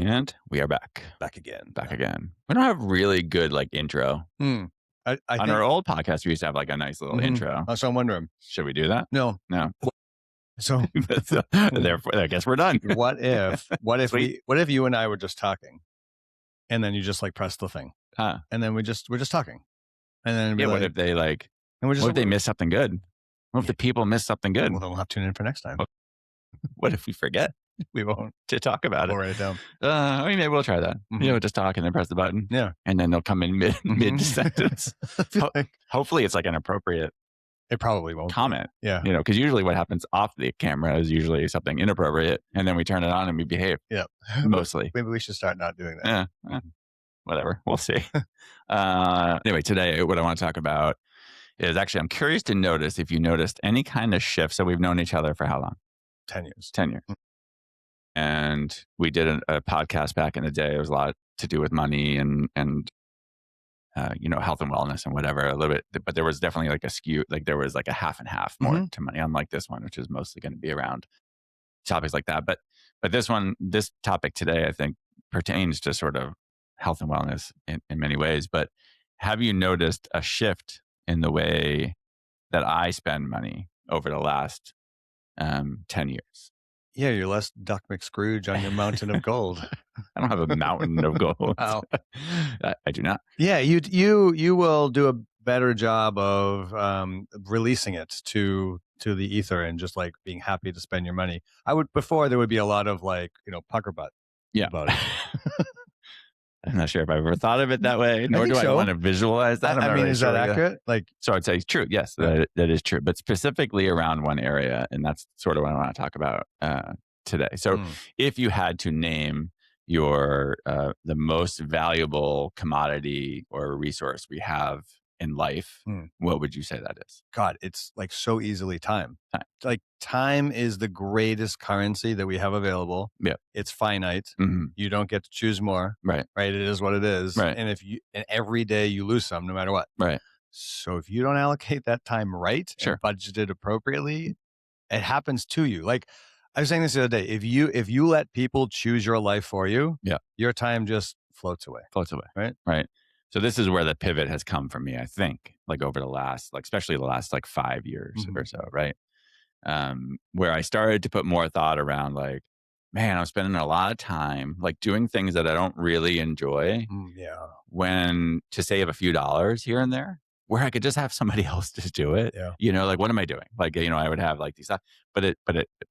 And we are back. Back again. Back again. We don't have really good intro. I On think, our old podcast, we used to have a nice little intro. so I'm wondering. Should we do that? No. No. So Therefore, I guess we're done. what if Sweet. what if you and I were just talking, and then you just press the thing, Huh. and then we're just talking, and then it'd be What if they and we're just what if they miss something good? What if the people miss something good? Well, then we'll have to tune in for next time. What if we forget We won't. to talk about We'll it? write it down. Maybe we'll try that. Mhm. Just talk and then press the button. Yeah. And then they'll come in mid sentence. Like, Hopefully it's an appropriate it probably won't. comment. Yeah. Because usually what happens off the camera is usually something inappropriate, and then we turn it on and we behave. Yeah. Mostly. Maybe we should start not doing that. Whatever. We'll see. Anyway, today what I want to talk about is actually, I'm curious to notice if you noticed any kind of shift. So we've known each other for how long? 10 years. 10 years. And we did a podcast back in the day. It was a lot to do with money and health and wellness and whatever, a little bit. But there was definitely a skew, there was a half and half more to money, unlike this one, which is mostly going to be around topics like that. But this topic today, I think, pertains to sort of health and wellness in many ways. But have you noticed a shift in the way that I spend money over the last 10 years? Yeah, you're less Duck McScrooge on your mountain of gold. I don't have a mountain of gold. Wow. I do not. Yeah, you will do a better job of releasing it to the ether and just being happy to spend your money. Before there would be a lot of pucker butt about it. I'm not sure if I've ever thought of it that way, nor do I want to visualize that. I mean, is that accurate? So I'd say it's true. Yes, that is true. But specifically around one area, and that's sort of what I want to talk about today. So if you had to name your the most valuable commodity or resource we have in life, what would you say that is? God, it's so easily time. Time is the greatest currency that we have available. Yeah. It's finite. Mm-hmm. You don't get to choose more. Right. It is what it is. Right. And and every day you lose some, no matter what. Right. So if you don't allocate that time right, and budget it appropriately, it happens to you. I was saying this the other day, if you let people choose your life for you, your time just floats away. Right. Right. So this is where the pivot has come for me, I think, over the last, especially the last 5 years or so, right? Where I started to put more thought around man, I'm spending a lot of time doing things that I don't really enjoy. When to save a few dollars here and there, where I could just have somebody else just do it. Yeah. What am I doing? I would have these stuff, but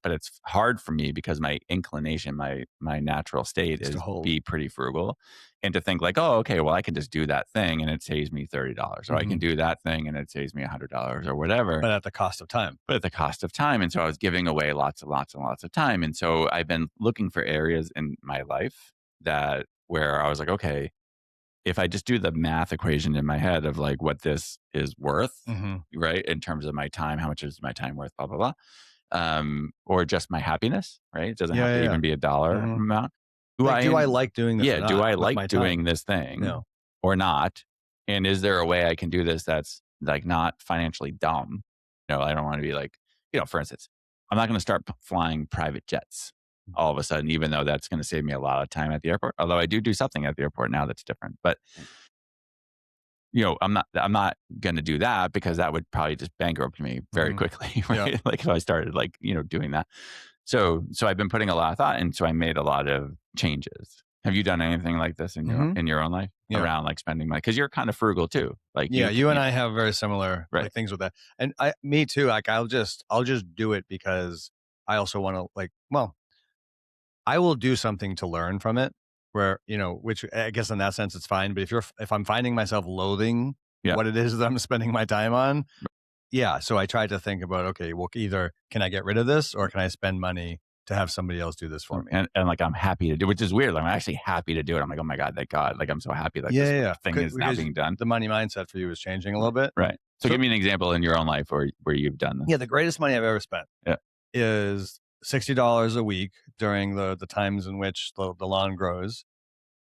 it's hard for me because my inclination, my natural state is to be pretty frugal, and to think oh, okay, well, I can just do that thing and it saves me $30, or I can do that thing and it saves me $100 or whatever. But at the cost of time. And so I was giving away lots and lots and lots of time. And so I've been looking for areas in my life where I was okay, if I just do the math equation in my head of what this is worth, right, in terms of my time, how much is my time worth, blah, blah, blah, or just my happiness, right? It doesn't have to even be a dollar amount. Do I like doing this? Yeah, do I like doing this thing or not? And is there a way I can do this that's not financially dumb? I don't want to be for instance, I'm not going to start flying private jets all of a sudden, even though that's going to save me a lot of time at the airport. Although I do something at the airport now that's different. But I'm not going to do that because that would probably just bankrupt me very quickly, right? Yeah. If I started doing that. So I've been putting a lot of thought, and so I made a lot of changes. Have you done anything like this in your own life around spending money? Because you're kind of frugal too. You and I have very similar things with that. And me too. I'll just do it because I also want to I will do something to learn from it. Where which I guess in that sense it's fine. But if I'm finding myself loathing what it is that I'm spending my time on. Yeah. So I try to think about, okay, well, either can I get rid of this or can I spend money to have somebody else do this for me? And I'm happy to do, which is weird. I'm actually happy to do it. I'm oh my God, thank God. I'm so happy that this thing is now being done. The money mindset for you is changing a little bit. Right. So give me an example in your own life where you've done this. Yeah. The greatest money I've ever spent is $60 a week during the times in which the lawn grows.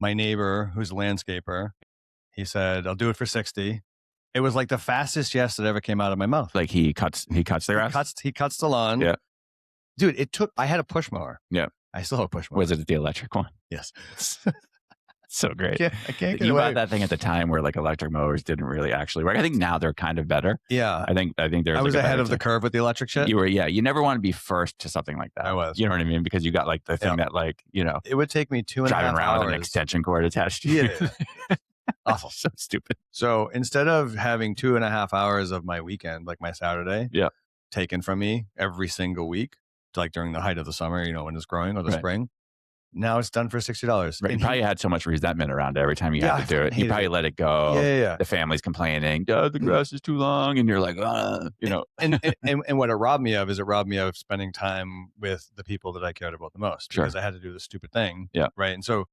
My neighbor, who's a landscaper, he said, I'll do it for 60. It was the fastest yes that ever came out of my mouth. He cuts the grass? He cuts the lawn. Yeah. Dude, I had a push mower. Yeah. I still have a push mower. Was it the electric one? Yes. So great. I can't get You away. bought that thing at the time where like electric mowers didn't really actually work. I think now they're kind of better. Yeah. I think there's I was ahead of the curve with the electric shit. You were, yeah. You never want to be first to something like that. I was. You know what I mean? Because you got like the thing that like, you know, it would take me 2.5 hours. Driving around with an extension cord attached to you. Yeah. Awful. So stupid. So instead of having 2.5 hours of my weekend, like my Saturday, taken from me every single week, like during the height of the summer, you know, when it's growing, or the spring, now it's done for $60. Right. You probably had so much resentment around it every time you had to do it. You probably let it go. Yeah. The family's complaining, the grass is too long. And you're like, you know. and what it robbed me of is it robbed me of spending time with the people that I cared about the most, because I had to do this stupid thing. Yeah. Right. And so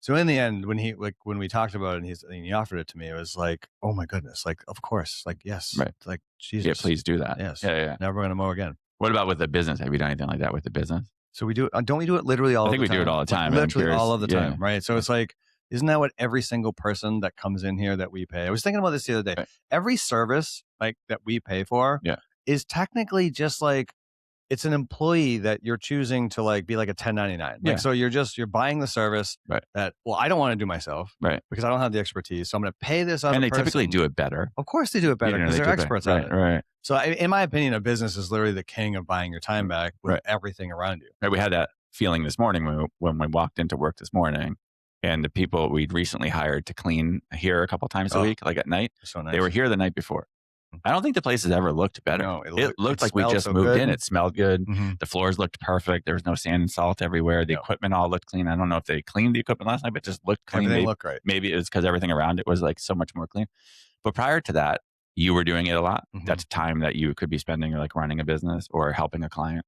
in the end, when we talked about it and he offered it to me, it was like, oh my goodness, like, of course, like, yes. Right. Like, Jesus. Yeah, please do that. Yes. Yeah. Never going to mow again. What about with the business? Have you done anything like that with the business? So we do. Don't we do it literally all the time? I think we do it all the time. Like, literally all of the time, right? So it's like, isn't that what every single person that comes in here that we pay? I was thinking about this the other day. Right. Every service like that we pay for is technically just like, it's an employee that you're choosing to like be like a 1099. Like, so you're buying the service that, well, I don't want to do myself, because I don't have the expertise. So I'm going to pay this other person. And they typically do it better. Of course they do it better, because they're experts at it. Right. So in my opinion, a business is literally the king of buying your time back with everything around you. Right. We had that feeling this morning when we walked into work this morning, and the people we'd recently hired to clean here a couple times a week, like at night, so nice. They were here the night before. I don't think the place has ever looked better. No, it looked like we just moved in. It smelled good. Mm-hmm. The floors looked perfect. There was no sand and salt everywhere. The equipment all looked clean. I don't know if they cleaned the equipment last night, but it just looked clean. Everything looked great. Maybe it was because everything around it was like so much more clean. But prior to that, you were doing it a lot. Mm-hmm. That's time that you could be spending like running a business or helping a client.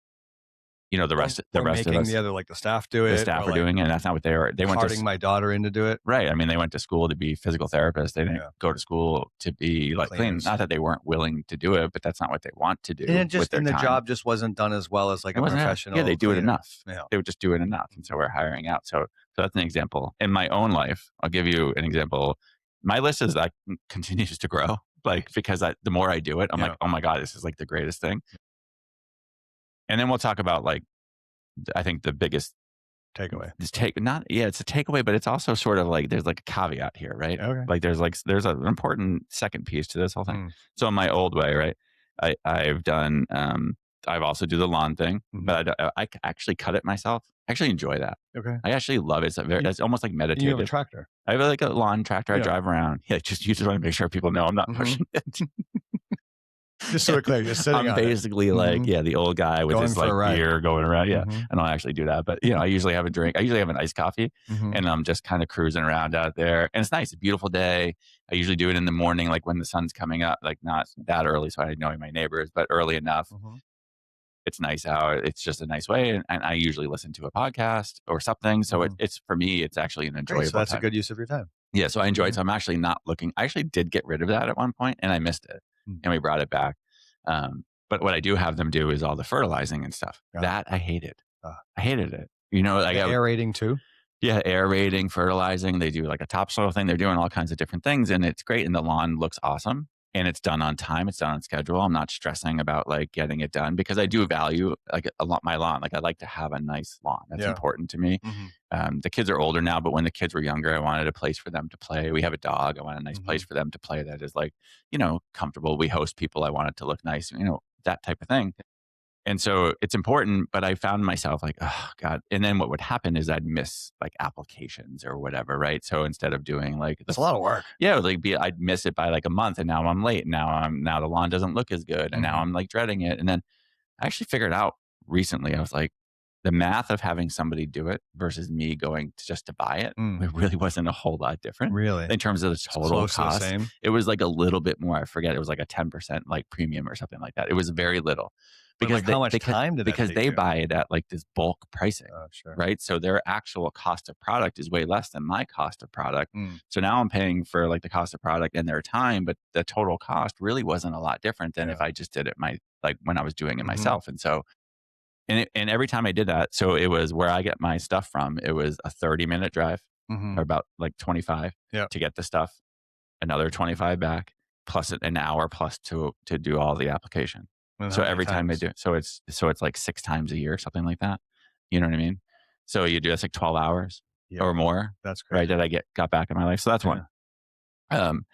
You know, the rest of us, the staff do it. The staff are doing it, and that's not what they were. They went to my daughter in to do it. Right. I mean, they went to school to be physical therapists. They didn't go to school to be like clean. Not that they weren't willing to do it, but that's not what they want to do. And the job just wasn't done as well as like a professional. Yeah, they do it enough. Yeah. They would just do it enough, and so we're hiring out. So that's an example. In my own life, I'll give you an example. My list is like continues to grow, like because the more I do it, I'm like, oh my God, this is like the greatest thing. And then we'll talk about like, I think the biggest takeaway. It's a takeaway, but it's also sort of like there's like a caveat here, right? Okay. Like there's an important second piece to this whole thing. So in my old way, right, I've done I've also do the lawn thing, but I actually cut it myself. I actually enjoy that. Okay. I actually love it. It's almost like meditative. You have a tractor. I have like a lawn tractor. I drive around. Yeah, you just want to make sure people know I'm not pushing it. Just so clear, just sitting I'm basically like, the old guy with his like beer going around. Yeah. I don't actually do that, but you know, I usually have a drink. I usually have an iced coffee and I'm just kind of cruising around out there. And it's nice. It's a beautiful day. I usually do it in the morning, like when the sun's coming up, like not that early. So I know my neighbors, but early enough. It's nice out. It's just a nice way. And I usually listen to a podcast or something. So it's for me, it's actually an enjoyable so that's time. a good use of your time. Yeah. So I enjoy it. So I'm actually not looking. I actually did get rid of that at one point and I missed it. And we brought it back. But what I do have them do is all the fertilizing and stuff. That I hated. I hated it. You know, like aerating too. Yeah, aerating, fertilizing. They do like a topsoil thing. They're doing all kinds of different things, and it's great. And the lawn looks awesome, and it's done on time. It's done on schedule. I'm not stressing about like getting it done because I do value like a lot my lawn. Like I like to have a nice lawn. That's important to me. The kids are older now, but when the kids were younger, I wanted a place for them to play. We have a dog. I want a nice place for them to play that is like, you know, comfortable. We host people. I want it to look nice, you know, that type of thing. And so it's important, but I found myself like, oh God. And then what would happen is I'd miss like applications or whatever, right? So instead of doing like, it's a lot of work. Yeah, like I'd miss it by like a month and now I'm late. Now the lawn doesn't look as good. And now I'm like dreading it. And then I actually figured out recently, I was like, the math of having somebody do it versus me going just to buy it, it really wasn't a whole lot different. Really? In terms of the total cost. Same. It was like a little bit more. I forget. It was like a 10% like premium or something like that. It was very little. Because how much time did that because take they you? buy it at like this bulk pricing, sure. Right? So their actual cost of product is way less than my cost of product. So now I'm paying for like the cost of product and their time, but the total cost really wasn't a lot different than if I just did it like when I was doing it myself. And so, and every time I did that, so it was where I get my stuff from. It was a 30-minute drive or about like 25 to get the stuff, another 25 back, plus an hour plus to do all the application. And so every time I do, so it's like 6 times a year, something like that. You know what I mean? So you do that's like 12 hours Yep. or more, That's right? crazy. That got back in my life. So that's Yeah. one.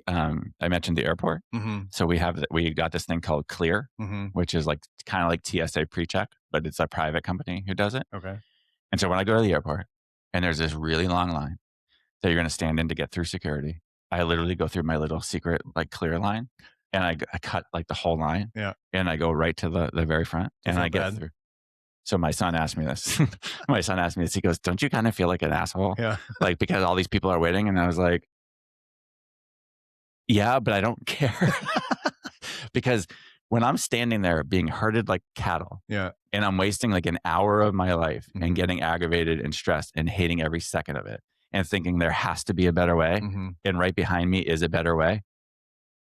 Um, I mentioned the airport. Mhm. So we got this thing called Clear, Mhm. which is like kind of like TSA PreCheck, but it's a private company who does it. Okay. And so when I go to the airport and there's this really long line that you're going to stand in to get through security, I literally go through my little secret like Clear line, and I cut like the whole line, Yeah. and I go right to the very front, Do you and feel I get bad? through. So my son asked me this. My son asked me this. He goes, "Don't you kind of feel like an asshole, Yeah. like because all these people are waiting?" And I was like, "Yeah, but I don't care." Because when I'm standing there being herded like cattle Yeah. and I'm wasting like an hour of my life and Mhm. getting aggravated and stressed and hating every second of it and thinking there has to be a better way Mhm. and right behind me is a better way,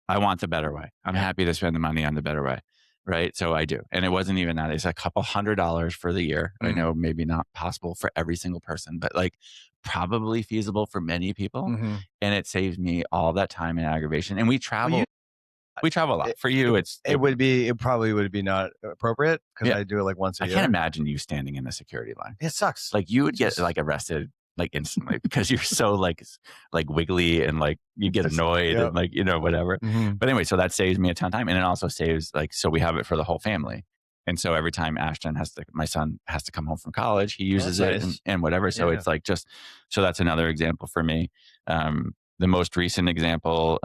I want the better way. I'm Yeah. happy to spend the money on the better way. Right. So I do. And it wasn't even that. It's a couple $100 for the year. I Mhm. know maybe not possible for every single person, but like probably feasible for many people. Mhm. And it saves me all that time and aggravation. And we Well, you travel. We travel a lot. it For you, it probably would be not appropriate because yeah. I do it, like, once a I can't year. imagine you standing in a security line. It sucks. Like you would It's get just like arrested like instantly because you're so like wiggly and like you it's get just annoyed yep. and like, whatever. Mhm. But anyway, so that saves me a ton of time. And it also saves like, so we have it for the whole family. And so every time my son has to come home from college, he Oh, that's uses it nice. and whatever. So Yeah. it's like so that's another example for me. The most recent example,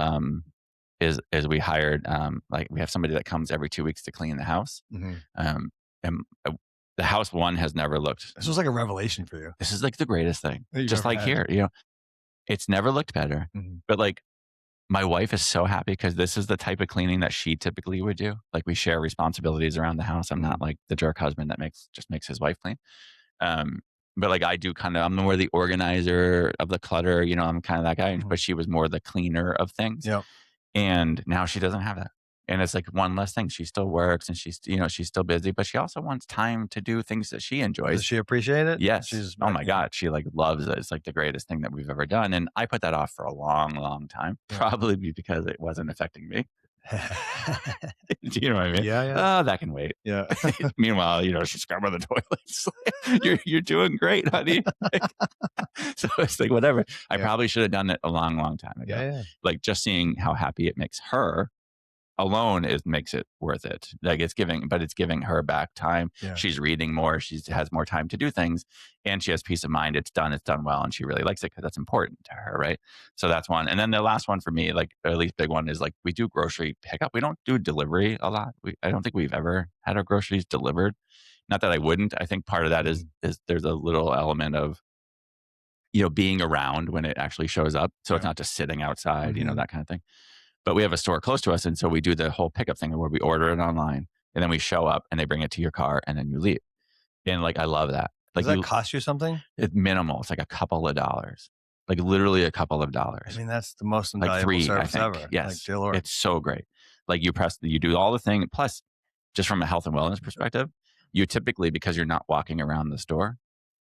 is we hired, like we have somebody that comes every 2 weeks to clean the house. Mhm. Um, and the house one has never looked. This was like a revelation for you This is like the greatest thing. that you've Just ever like had. here, it's never looked better. Mhm. But like my wife is so happy because this is the type of cleaning that she typically would do. Like we share responsibilities around the house. I'm not Mhm. like the jerk husband that just makes his wife clean. Um, but like I do I'm more the organizer of the clutter. I'm kind of that guy. But Mhm. she was more the cleaner of things. Yep. And now she doesn't have that. And it's like one less thing. She still works and she's still busy, but she also wants time to do things that she Does enjoys. she appreciate it? Yes. She's Oh been my God. She like loves it. It's like the greatest thing that we've ever done. And I put that off for a long, long time, yeah. probably because it wasn't affecting me. Do you know what I mean? Yeah, yeah. Oh, that can wait. Yeah. Meanwhile, she's scrubbing the toilets. You're doing great, honey. So it's like whatever. I Yeah. probably should have done it a long, long time Yeah, ago. yeah. Like just seeing how happy it makes her alone makes it worth it. Like it's giving her back time. Yeah. She's reading more. She has more time to do things, and she has peace of mind. It's done well, and she really likes it because that's important to her, right? So that's one. And then the last one for me, like or at least big one, is like we do grocery pickup. We don't do delivery a lot. I don't think we've ever had our groceries delivered. Not that I wouldn't. I think part of that is Mhm. there's a little element of being around when it actually shows up. So it's Yeah. not just sitting outside, Mhm. that kind of thing. But we have a store close to us, and so we do the whole pickup thing where we order it online, and then we show up, and they bring it to your car, and then you leave. And like I love that. Does Like that cost you something? it's minimal. It's like a couple of dollars, like literally a couple of I dollars, mean, that's the most like invaluable 3, I service think. ever. Like, Yes, dear Lord. it's so great. Like you do all the thing. Plus, just from a health and wellness perspective, you typically because you're not walking around the store,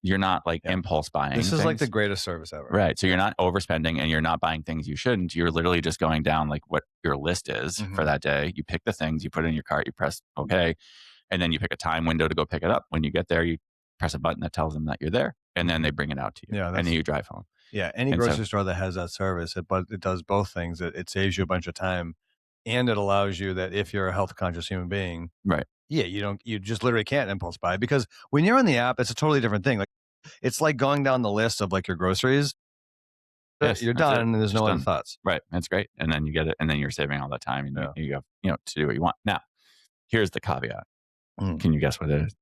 you're not like Yeah. impulse buying This is like the things. greatest service ever. Right. So Yeah. you're not overspending and you're not buying things you shouldn't. You're literally just going down like what your list is for Mhm. that day. You pick the things, you put it in your cart, you press OK, and then you pick a time window to go pick it up. When you get there, you press a button that tells them that you're there, and then Mhm. they bring it out to you, Yeah, and then that's you drive home. yeah, any And so, grocery store that has that service, it does both things. It saves you a bunch of time, and it allows you that if you're a health conscious human being, right. yeah, you just literally can't impulse buy because when you're on the app, it's a totally different thing. Like it's like going down the list of like your groceries. Yes, You're that's it. done and there's Just no other done. thoughts. Right. That's great. And then you get it, and then you're saving all that time, and Yeah. you go, to do what you want. Now, here's the caveat. Mm. Can you guess what it is?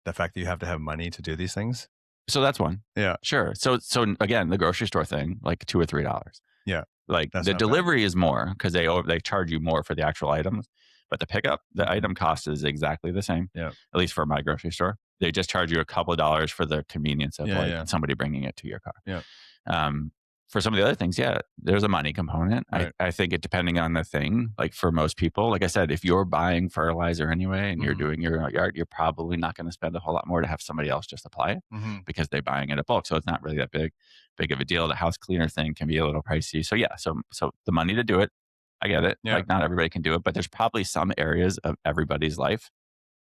The fact that you have to have money to do these things. So that's one. Yeah. Sure. So again, the grocery store thing, like $2 or $3. Yeah. Like That's the not bad. delivery is more because they charge you more for the actual items, but the pickup, the item cost is exactly the same. Yeah. At least for my grocery store, they just charge you a couple of dollars for the convenience of Yeah. somebody bringing it to your car. Yeah. For some of the other things, yeah, there's a money component. Right. I think it depending on the thing. Like for most people, like I said, if you're buying fertilizer anyway and you're Mhm. doing your yard, you're probably not going to spend a whole lot more to have somebody else just apply it Mhm. because they're buying it at bulk. So it's not really that big of a deal. The house cleaner thing can be a little pricey. So yeah, so the money to do it, I get it. Yeah. Like not everybody can do it, but there's probably some areas of everybody's life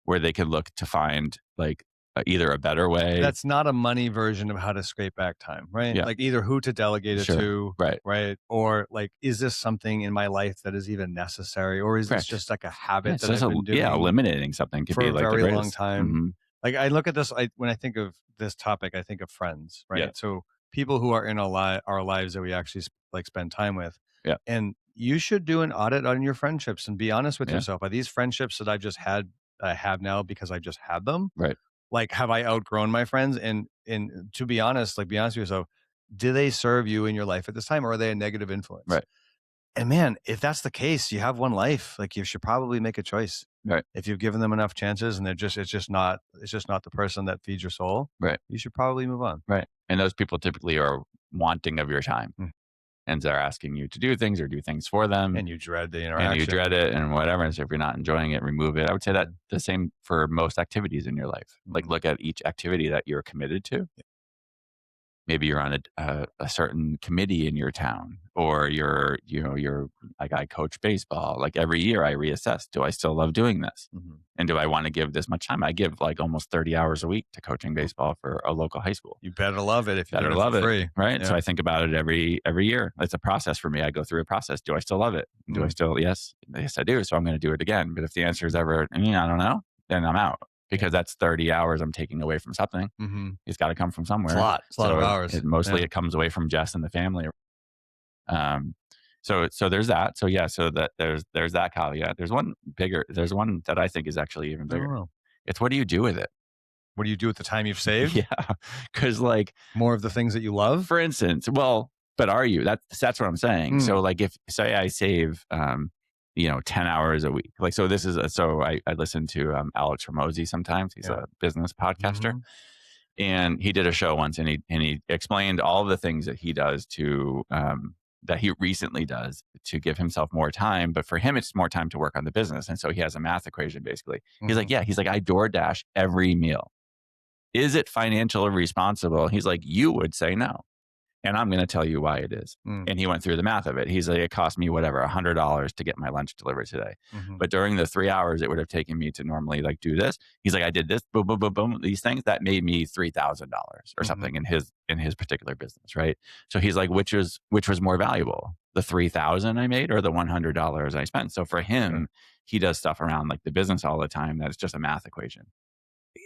where they could look to find like either a better way. That's not a money version of how to scrape back time, right? Yeah. Like either who to delegate it Sure. to, Right. right? Or like, is this something in my life that is even necessary? Or is this Correct. just like a Yeah, habit it's that just I've been doing eliminating something could for be a like the very long greatest. time? Mm-hmm. Like I look at this, when I think of this topic, I think of friends, Yeah. right? So people who are in our lives that we actually like spend time with. Yeah. And you should do an audit on your friendships and be honest with Yeah. yourself. Are these friendships that I've just had, I have now because I just had them? Right. Like, have I outgrown my friends? And to be honest, like be honest with yourself, do they serve you in your life at this time, or are they a negative influence? Right. And man, if that's the case, you have one life. Like you should probably make a choice. Right. If you've given them enough chances and it's just not the person that feeds your soul. Right. You should probably move on. Right. And those people typically are wanting of your time. Mm. And they're asking you to do things or do things for them. And you dread the interaction. And you dread it and whatever. And so if you're not enjoying it, remove it. I would say that the same for most activities in your life. Like look at each activity that you're committed to. Maybe you're on a certain committee in your town, or you're like, I coach baseball. Like every year I reassess, do I still love doing this? Mhm. And do I want to give this much time? I give like almost 30 hours a week to coaching baseball for a local high school. You better love it if you Better do it love for it, free. right? Yeah. So I think about it every year. It's a process for me. I go through a process. Do I still love it? Do I still? Yes, I do. So I'm going to do it again. But if the answer is ever, I don't know, then I'm out, because that's 30 hours I'm taking away from something. Mm-hmm. It's got to come from somewhere. It's a lot. It's a lot of hours. It comes away from Jess and the family. So there's that. So yeah, so that there's that caveat. There's one that I think is actually even bigger. It's what do you do with it? What do you do with the time you've saved? Yeah, because like more of the things that you love, for instance. Well, but are you? That's what I'm saying. So like, if say I save 10 hours a week. Like, so this is I listen to Alex Ramosi sometimes. He's a business podcaster. And he did a show once, and he explained all of the things that he does to that he recently does to give himself more time. But for him, it's more time to work on the business. And so he has a math equation, basically. He's like, I DoorDash every meal. Is it financially responsible? He's like, you would say no. And I'm going to tell you why it is. And he went through the math of it. He's like, it cost me whatever, $100 to get my lunch delivered today. But during the 3 hours it would have taken me to normally like do this, he's like, I did this, boom, boom, boom, boom, these things that made me $3,000 or something in his particular business, right? So he's like, which was more valuable, the $3,000 I made or the $100 I spent? So for him, he does stuff around like the business all the time that it's just a math equation.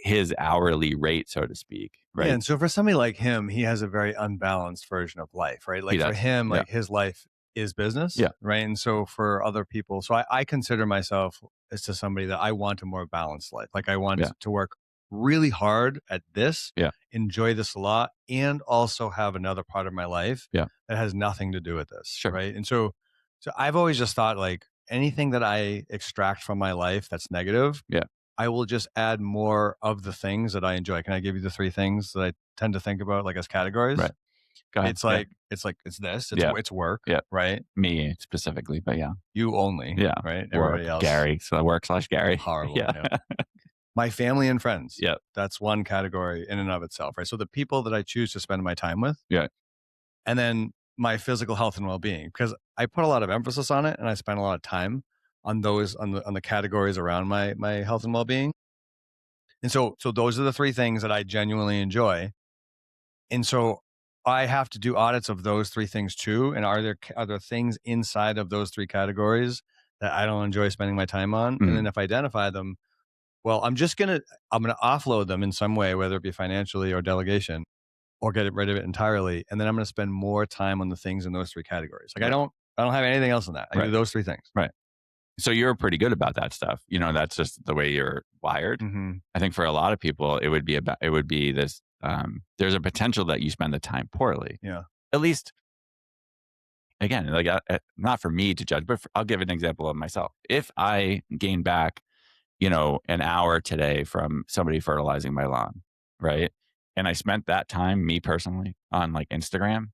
His hourly rate, so to speak, right? Yeah, and so for somebody like him, he has a very unbalanced version of life, right? Like for him, like his life is business, right? And so for other people, so I consider myself as to somebody that I want a more balanced life. Like I want to work really hard at this, enjoy this a lot, and also have another part of my life that has nothing to do with this, right? And so I've always just thought like anything that I extract from my life that's negative, I will just add more of the things that I enjoy. Can I give you the 3 things that I tend to think about like as categories? Right. Go ahead. It's this, it's work, right? Me specifically, but you only, right? Everybody else. Gary, so work/Gary. Horrible. My family and friends. That's one category in and of itself, right? So the people that I choose to spend my time with. And then my physical health and well-being, because I put a lot of emphasis on it and I spend a lot of time on those on the categories around my health and well-being. And so those are the 3 things that I genuinely enjoy. And so I have to do audits of those 3 things too. And are there things inside of those 3 categories that I don't enjoy spending my time on? And then if I identify them, well, I'm gonna offload them in some way, whether it be financially or delegation, or get rid of it entirely. And then I'm going to spend more time on the things in those 3 categories. Like I don't have anything else in that. I do those 3 things. Right. So you're pretty good about that stuff. That's just the way you're wired. I think for a lot of people, it would be this, there's a potential that you spend the time poorly. Yeah. At least, again, like not for me to judge, but I'll give an example of myself. If I gain back, an hour today from somebody fertilizing my lawn, right? And I spent that time, me personally, on like Instagram.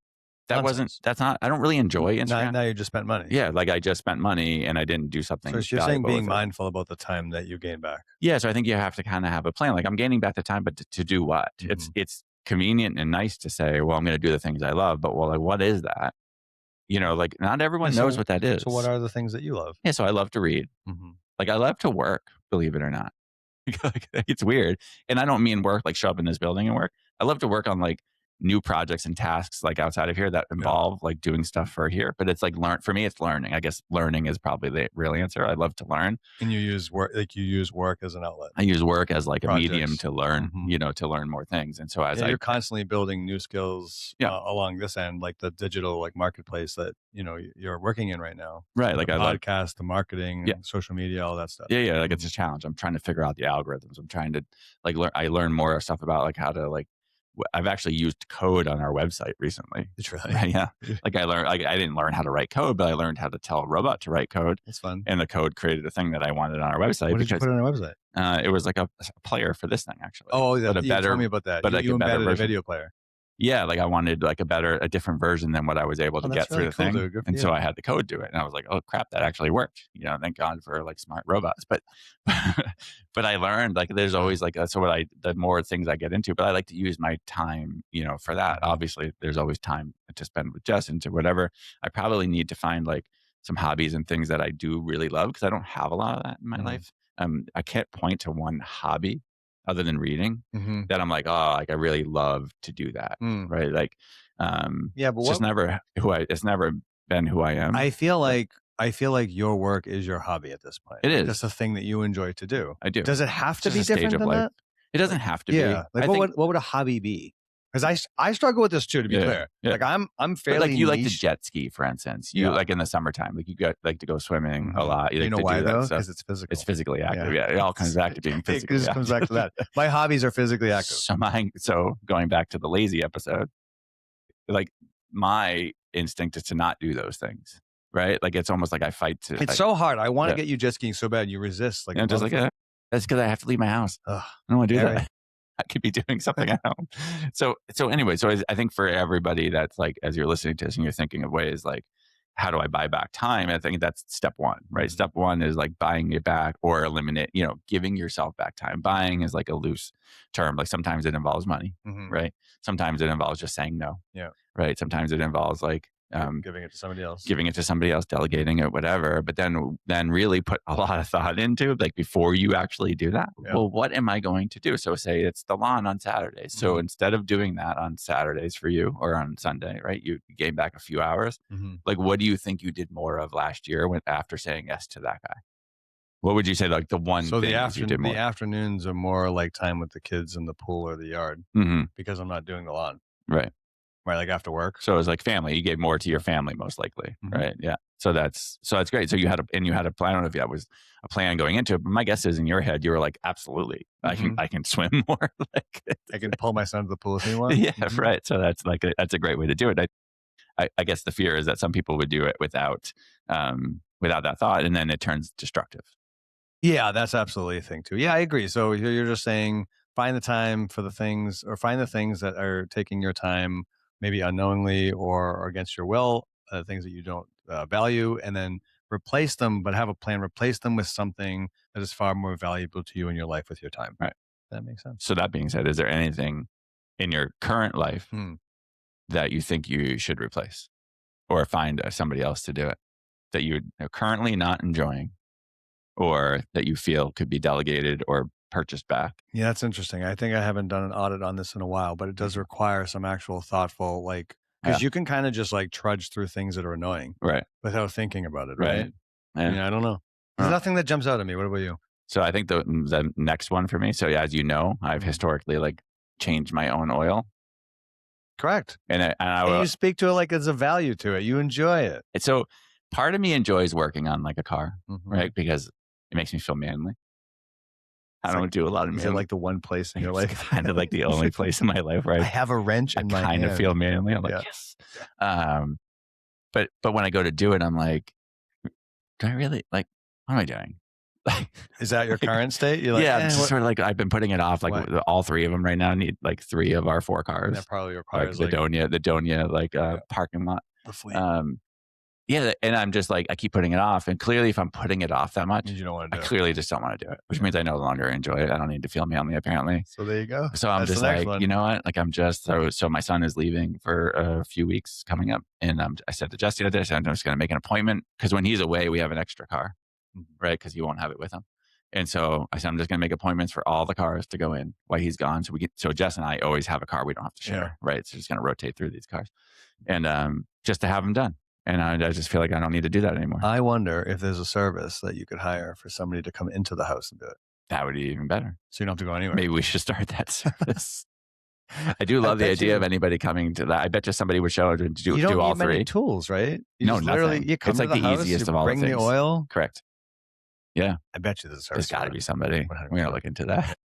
I don't really enjoy Instagram. Now you just spent money. Yeah, like I just spent money and I didn't do something. So you're saying being mindful about the time that you gain back. Yeah, so I think you have to kind of have a plan. Like I'm gaining back the time, but to do what? It's convenient and nice to say, well, I'm going to do the things I love, but well, like what is that? Like not everyone knows what that is. So what are the things that you love? Yeah, so I love to read. Like I love to work, believe it or not. It's weird. And I don't mean work, like show up in this building and work. I love to work on like new projects and tasks like outside of here that Yeah. involve like doing stuff for here. But it's like for me, it's learning. I guess learning is probably the real answer. I love to learn. And you use work, like you use work as an outlet. I use work as like a medium Projects. to learn, Mhm. to learn more things. And so as Yeah, you're constantly building new skills yeah, along this end, like the digital like marketplace that you're working in right now. right. The Like I like, podcast, the yeah, marketing, social media, all that stuff. yeah, yeah. Like it's Mhm. a challenge. I'm trying to figure out the algorithms. I'm trying to like learn. I learn more stuff about like how to like. I've actually used code on our website recently. It's really Right? Yeah. yeah, Like I learned. Like I didn't learn how to write code, but I learned how to tell a robot to write code, it's fun. and the code created a thing that I wanted on our website What did you because put on your website? it was like a player for this thing actually, Oh, but that, a you told better, me about that. but like You a better embedded a version. video player. Yeah, like I wanted like a different version than what I was able Oh, to that's get through really the cool, thing. dude. Good for And so you. I had the code do it. And I was like, oh crap, that actually worked. Thank God for like smart robots. But but I learned like there's Yeah. always like that's what the more things I get into, but I like to use my time, for that. Mhm. Obviously, there's always time to spend with Jess and to whatever. I probably need to find like some hobbies and things that I do really love because I don't have a lot of that in my Mhm. life. I can't point to one hobby other than reading Mhm. that I'm like, oh, like I really love to do that. Mm. Right. Like, Yeah, but it's just what never it's never been who I am. I feel But like I feel like your work is your hobby at this point. it Like that's is. a thing that you enjoy to do. I do. Does it have It's to just be a stage different of than life. that? It doesn't Like, have to be. yeah. Like I think, what would a hobby be? Because I struggle with this too, to be yeah, clear. yeah. Like I'm But like fairly you like to niche. jet ski, for instance. You Yeah. like in the summertime, like you get like to go swimming a Mhm. lot. You You like know to why do that though? stuff. Because it's It's physical. physically active. Yeah. Yeah. It all comes back to being It physically just comes back active. to that. My hobbies are physically active. So going back to the lazy episode, like my instinct is to not do those things. Right. Like it's almost like I fight to It's so hard. I want to yeah. get you jet skiing so bad. You resist like a Just like motherfucker. that's because I have to leave my house. Ugh, I don't want to do Gary. that. I could be doing something at home. So anyway, so I think for everybody that's like, as you're listening to this and you're thinking of ways like, how do I buy back time? I think that's step one, right? Mhm. Step one is like buying it back or eliminate, giving yourself back time. Buying is like a loose term. Like sometimes it involves money, Mhm. right? Sometimes it involves just saying no, Yeah. right? Sometimes it involves like, Giving it to somebody else. giving it to somebody else, delegating it, whatever. But then really put a lot of thought into it, like before you actually do that. Yeah. Well, what am I going to do? So say it's the lawn on Saturdays. So Mhm. instead of doing that on Saturdays for you or on Sunday, right? You gain back a few hours. Mhm. Like, what do you think you did more of last year after saying yes to that guy? What would you say like the one So thing is you did the more? afternoons are more like time with the kids in the pool or the yard Hmm. because I'm not doing the lawn, Right. right? Like after work. So it was like family. You gave more to your family, most likely, Mhm. right? Yeah. So that's great. So you had a plan. I don't know if that was a plan going into it, but my guess is in your head you were like, absolutely, Mhm. I can swim more. Like, I can pull my son to the pool if he wants. yeah, Mhm. right. So that's a great way to do it. I guess the fear is that some people would do it without that thought, and then it turns destructive. Yeah, that's absolutely a thing too. Yeah, I agree. So you're just saying find the time for the things or find the things that are taking your time, maybe unknowingly or against your will, things that you don't value, and then replace them, but have a plan, replace them with something that is far more valuable to you in your life with your time. Right. That makes sense. So that being said, is there anything in your current life Hmm. that you think you should replace or find somebody else to do it that you're currently not enjoying? Or that you feel could be delegated or purchased back. Yeah, that's interesting. I think I haven't done an audit on this in a while, but it does require some actual thoughtful, like, Yeah. because you can kind of just like trudge through things that are annoying Right. without thinking about it, Right. right? Yeah. Yeah, I don't know. There's nothing that jumps out at me. What about you? So I think the next one for me. So as you know, I've Mhm. historically like changed my own oil, Correct. and I And will. you speak to it like there's a value to it. You enjoy it. So part of me enjoys working on like a car, Mhm. right? Because it makes me feel manly. I It's don't like, do a lot of is it manly. like the one place in your It's life? kind of like the only place in my life where I have a wrench I in my kind of hand. feel manly. I'm like, Yeah. yes. But when I go to do it, I'm like, do I really like? What am I doing? Is that your current state? You're like, yeah, eh, it's just sort of like I've been putting it off. Like What? all three of them right now need like 3 of our 4 and cars. that probably Like requires the Donia like Yeah. parking lot. the fleet. Yeah, and I'm just like I keep putting it off, and clearly, if I'm putting it off that much, You don't want I to do it. clearly just don't want to do it, which means I no longer enjoy it. I don't need to feel manly apparently. So there you go. So I'm That's just the next like, one. you know what? Like I'm just so my son is leaving for a few weeks coming up, and I said to Jesse the other day, I said, I'm just going to make an appointment because when he's away, we have an extra car, Mhm. right? Because he won't have it with him. And so I said, I'm just going to make appointments for all the cars to go in while he's gone. So Jess and I always have a car we don't have to Yeah. share, right? So just going to rotate through these cars and just to have them done. And I just feel like I don't need to do that anymore. I wonder if there's a service that you could hire for somebody to come into the house and do it. That would be even better. So you don't have to go anywhere. Maybe we should start that service. I do love the idea of anybody coming to that. I bet you somebody would show to do, you don't do all need many three. tools, right? You No, literally, nothing. you come It's to like the the house, easiest you of all the bring the things. oil. Correct. Yeah. I bet you there's a service. There's got to be somebody. 100%. We're going to look into that.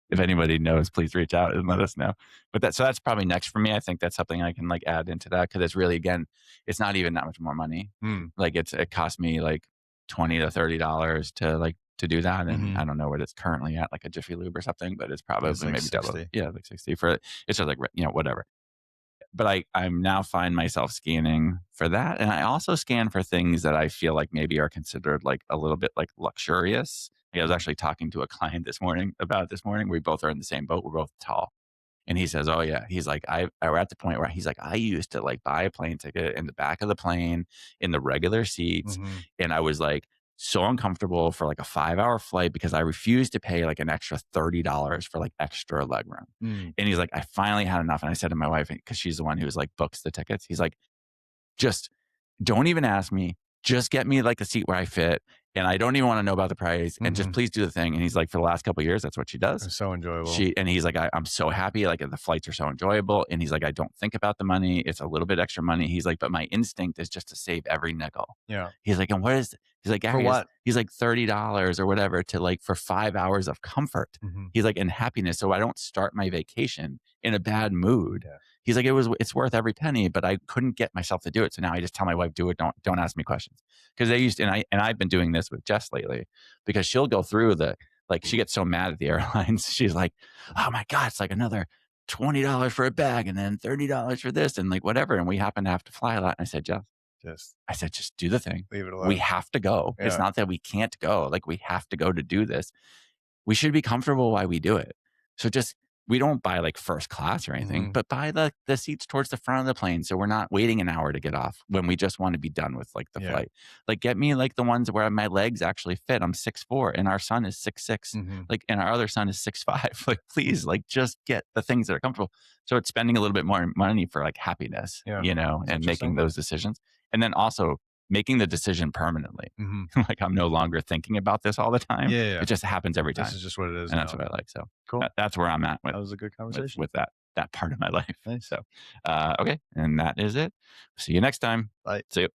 If anybody knows, please reach out and let us know. But so that's probably next for me. I think that's something I can like add into that because it's really, again, it's not even that much more money. Like it cost me like $20 to $30 to do that, and I don't know what it's currently at, like a Jiffy Lube or something, but it's probably like maybe 60. double. Yeah, like 60 for it. It's just like whatever. But I'm now find myself scanning for that, and I also scan for things that I feel like maybe are considered like a little bit like luxurious. I was actually talking to a client this morning about it this morning. We both are in the same boat. We're both tall. And he says, oh yeah, he's like, we're at the point where he's like, I used to like buy a plane ticket in the back of the plane in the regular seats. And I was like so uncomfortable for like a 5-hour flight because I refused to pay like an extra $30 for like extra legroom. And he's like, I finally had enough. And I said to my wife, cause she's the one who's like books the tickets. He's like, just don't even ask me. Just get me like a seat where I fit. And I don't even want to know about the price. And just please do the thing. And he's like, for the last couple of years, that's what she does. It's so enjoyable. And he's like, I'm so happy. Like the flights are so enjoyable. And he's like, I don't think about the money. It's a little bit extra money. He's like, but my instinct is just to save every nickel. Yeah. He's like, and what is, he's like, for what? He's like $30 or whatever to like for 5 hours of comfort. He's like, and happiness. So I don't start my vacation in a bad mood. Yeah. He's like, it's worth every penny, but I couldn't get myself to do it. So now I just tell my wife, do it. Don't ask me questions. Cause they used to, and I've been doing this with Jess lately because she'll go through she gets so mad at the airlines. She's like, oh my God, it's like another $20 for a bag and then $30 for this and like whatever. And we happen to have to fly a lot. And I said, Jeff, just do the thing. Leave it alone. We have to go. Yeah. It's not that we can't go. Like we have to go to do this. We should be comfortable while we do it. So we don't buy like first class or anything, but buy the seats towards the front of the plane. So we're not waiting an hour to get off when we just want to be done with like the flight. Like get me like the ones where my legs actually fit. I'm 6'4" and our son is 6'6", like, and our other son is 6'5". Like, please, like just get the things that are comfortable. So it's spending a little bit more money for like happiness, and making those decisions. And then also making the decision permanently. Like I'm no longer thinking about this all the time. Yeah. It just happens every time. This is just what it is. And that's what I like. So cool. That's where I'm at with. That was a good conversation with that part of my life. Nice. So, okay. And that is it. See you next time. Bye. See you.